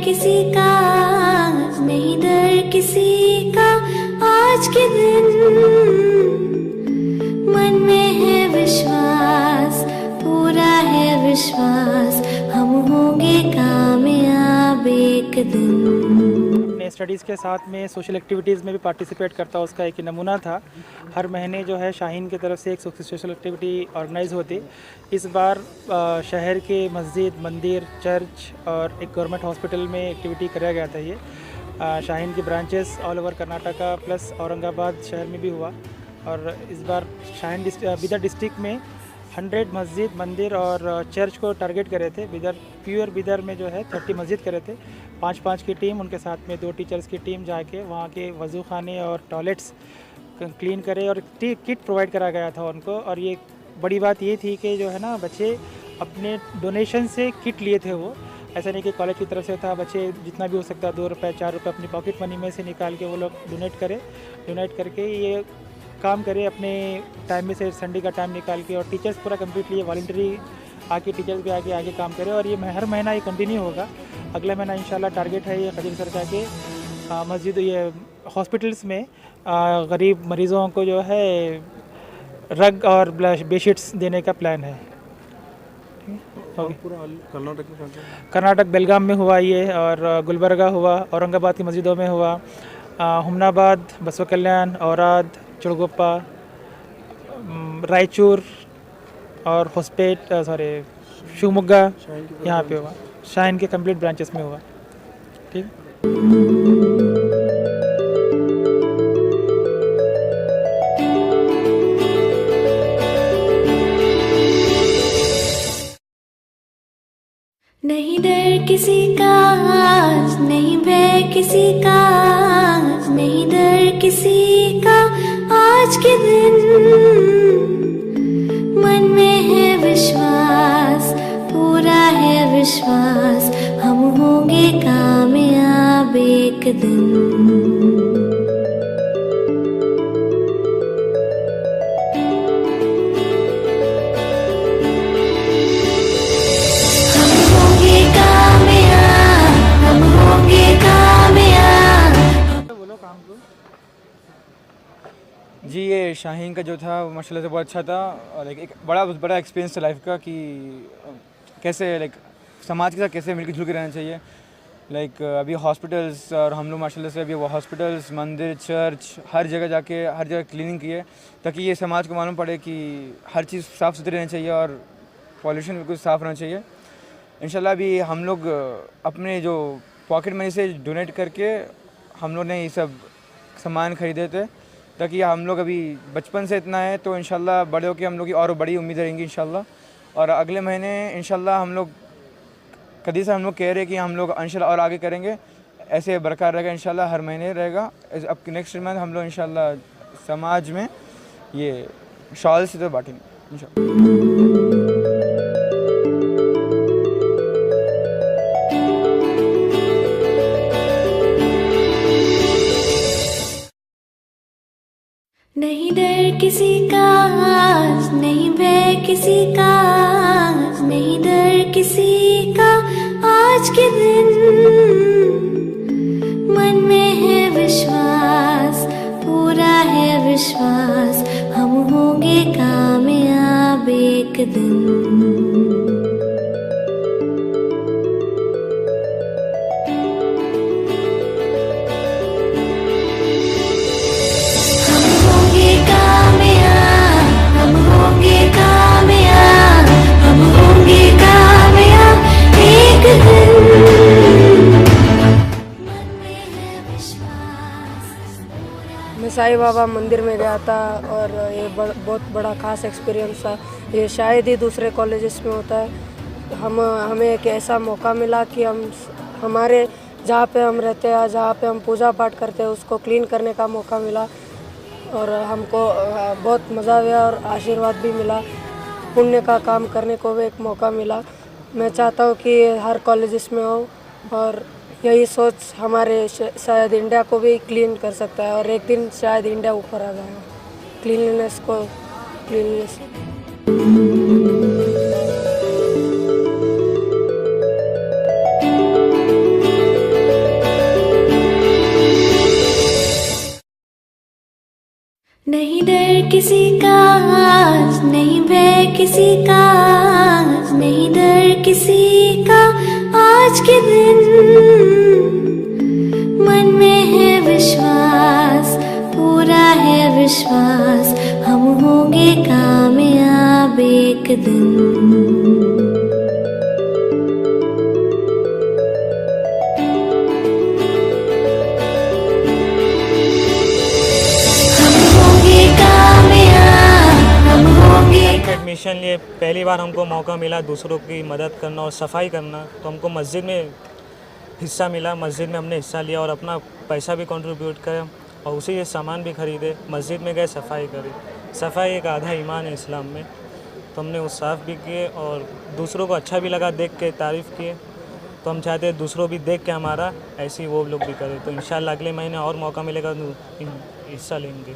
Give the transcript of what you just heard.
किसी का, नहीं डर किसी का। आज के दिन मन में है विश्वास, पूरा है विश्वास, हम होंगे कामयाब एक दिन। अपने स्टडीज़ के साथ में सोशल एक्टिविटीज़ में भी पार्टिसिपेट करता हूँ। उसका एक नमूना था, हर महीने जो है शाहीन की तरफ से एक सोशल एक्टिविटी ऑर्गेनाइज होती। इस बार शहर के मस्जिद, मंदिर, चर्च और एक गवर्नमेंट हॉस्पिटल में एक्टिविटी कराया गया था। ये शाहीन की branches all over Karnataka plus Aurangabad शहर में भी हुआ। और इस बार शाहीन बीदर डिस्ट्रिक्ट में 100 मस्जिद, मंदिर और चर्च को टारगेट करे थे। प्योर बीदर में जो है 30 मस्जिद करे थे। 5-5 की टीम, उनके साथ में 2 टीचर्स की टीम जाके वहाँ के वज़ू खाने और टॉयलेट्स क्लीन करे और किट प्रोवाइड करा गया था उनको। और ये बड़ी बात ये थी कि जो है ना, बच्चे अपने डोनेशन से किट लिए थे। वो ऐसा नहीं कि कॉलेज की तरफ से था। बच्चे जितना भी हो सकता है 2 रुपये 4 रुपये अपनी पॉकेट मनी में से निकाल के वो लोग डोनेट करके ये काम करे अपने टाइम में से, संडे का टाइम निकाल के। और टीचर्स पूरा कम्प्लीटली ये वॉलंटरी आके टीचर्स भी आगे काम करे। और ये हर महीना ये कंटिन्यू होगा। अगला महीना इंशाल्लाह टारगेट है ये खदीर सरकार के मस्जिद, ये हॉस्पिटल्स में गरीब मरीज़ों को जो है रग और बेडशीट्स देने का प्लान है। कर्नाटक बेलगाम में हुआ ये, और गुलबर्गा हुआ, औरंगाबाद की मस्जिदों में हुआ, हुमनाबाद, बसव कल्याण, औराद, चिड़गोप्पा, रायचूर और होस्पेट शिवमोग्गा यहाँ पे हुआ। शाहीन के कंप्लीट ब्रांचेस में हुआ। ठीक, नहीं डर किसी का, नहीं भय किसी का, नहीं डर किसी का। आज के दिन मन में है विश्वास, पूरा है विश्वास, हम होंगे कामयाब एक दिन। जी, ये शाहीन का जो था वो माशाल्लाह से बहुत अच्छा था। और एक बड़ा एक्सपीरियंस था लाइफ का कि कैसे समाज के साथ कैसे मिलकर जुल के रहना चाहिए। अभी हॉस्पिटल्स, और हम लोग माशाल्लाह से अभी वो हॉस्पिटल्स, मंदिर, चर्च, हर जगह क्लीनिंग किए, ताकि ये समाज को मालूम पड़े कि हर चीज़ साफ़ सुथरी रहनी चाहिए और पॉल्यूशन बिल्कुल साफ़ रहना चाहिए। इंशाल्लाह अभी हम लोग अपने जो पॉकेट मनी से डोनेट करके हम लोग ने ये सब सामान खरीदे थे, ताकि हम लोग अभी बचपन से इतना है, तो इंशाल्लाह बड़े होकर हम लोग की और बड़ी उम्मीद रहेंगी इंशाल्लाह। और अगले महीने इंशाल्लाह हम लोग कभी से हम लोग कह रहे हैं कि हम लोग इंशाल्लाह और आगे करेंगे, ऐसे बरकरार रहेगा इंशाल्लाह, हर महीने रहेगा। अब नेक्स्ट मंथ हम लोग इंशाल्लाह समाज में ये शॉल से तो बांटेंगे इंशाल्लाह। नहीं डर किसी का, नहीं भय किसी का, नहीं डर किसी का। आज के दिन मन में है विश्वास, पूरा है विश्वास, हम होंगे कामयाब एक दिन। मैं साईं बाबा मंदिर में गया था और ये बहुत बड़ा खास एक्सपीरियंस था। ये शायद ही दूसरे कॉलेजेस में होता है। हमें एक ऐसा मौका मिला कि हमारे जहाँ पे हम रहते हैं, जहाँ पे हम पूजा पाठ करते हैं, उसको क्लीन करने का मौका मिला और हमको बहुत मज़ा आया और आशीर्वाद भी मिला। पुण्य का काम करने को भी एक मौका मिला। मैं चाहता हूँ कि हर कॉलेजेस में हो और यही सोच हमारे शायद इंडिया को भी क्लीन कर सकता है और एक दिन शायद इंडिया ऊपर आ जाएगा क्लीनलीनेस। नहीं डर किसी का, नहीं भय किसी का, नहीं डर किसी का। आज के दिन मन में है विश्वास, पूरा है विश्वास, हम होंगे कामयाब एक दिन। एडमिशन लिए पहली बार हमको मौका मिला दूसरों की मदद करना और सफाई करना, तो हमको मस्जिद में हिस्सा मिला। मस्जिद में हमने हिस्सा लिया और अपना पैसा भी कंट्रीब्यूट किया और उसी से सामान भी ख़रीदे। मस्जिद में गए, सफाई करी। सफाई एक आधा ईमान है इस्लाम में, तो हमने वो साफ़ भी किए और दूसरों को अच्छा भी लगा देख के, तारीफ़ किए। तो हम चाहते हैं दूसरों भी देख के हमारा ऐसे ही वो लोग भी करें। तो इंशाल्लाह अगले महीने और मौका मिलेगा तो हिस्सा लेंगे।